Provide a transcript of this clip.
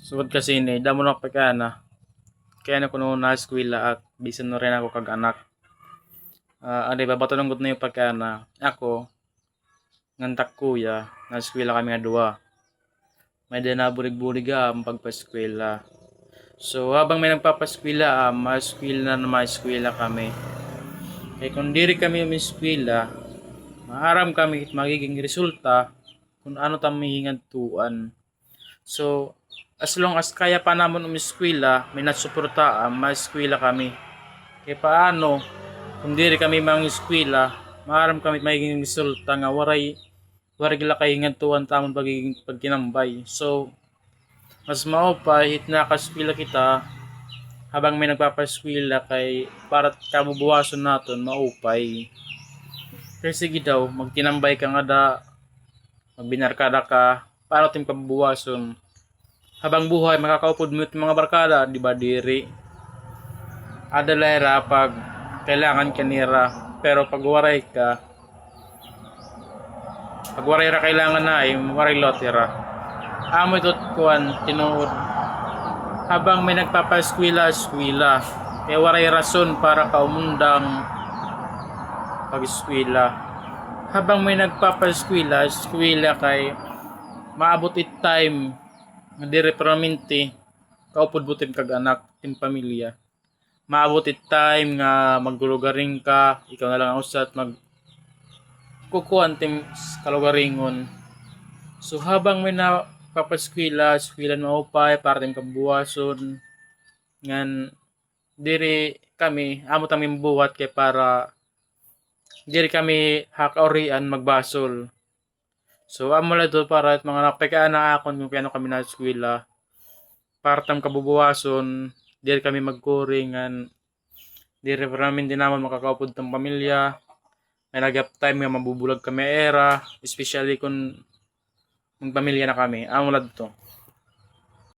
Sugod kasi ni damo na pagkana. Kaya na kuno na eskwela at bisan na rin ako kag anak. Adi ba batanong gud na yung pagkana. Ako ngantak kuya na eskwela kami nga duha. May dinabulig-bulig ang pagpa-eskwela. So habang may nagpapaskwela, ma-eskwela na ma-eskwela kami. Kaya kung diri kami umiskwela, maharam kami magiging resulta kung ano tamihingad tuan. So, as long as kaya pa namon umiskwela, may nasuporta, ma-eskwela kami. Kaya paano, kung diri kami mga eskwela, maharam kami magiging resulta nga waray gila kahingad tuan tamon pagiging pagkinambay. So, mas mao pa hit nakaskwela kita habang may nagpapaskwela kay para kabubuhason naton maupay. Kasi sige daw, magtinambay ka nga da, magbinarkada ka, paano tim kabubuhason? Habang buhay, makakaupod mo yung mga barkada, di ba diri? Adalera pag kailangan kanira, pero pag waray ra kailangan na ay, waray lotira. Amo ito't kuhan, tinuod. Habang may nagpapaskwela-eskwela, kaya waray rason para kaumundang pag-eskwela. Habang may nagpapaskwela-eskwela kay maabot it time nga dire permanente kaupod butim kag anak tim pamilya. Maabot it time nga maggulugaring ka, ikaw na lang ang usat kukuan tim kalugaringon. So habang may napapaskwela, eskwela maupay para tim kabuhason ngan diri kami amo tami buhat kay para diri kami hakaurian magbasol. So amo la do para mga napekaan na akon kung piano kami na eskwela para tam kabubuhason diri kami magkuringan diri ramin din namon makakaupod tam pamilya may nagap time nga mabubulag kami era especially kung magpamilya na kami amo la to.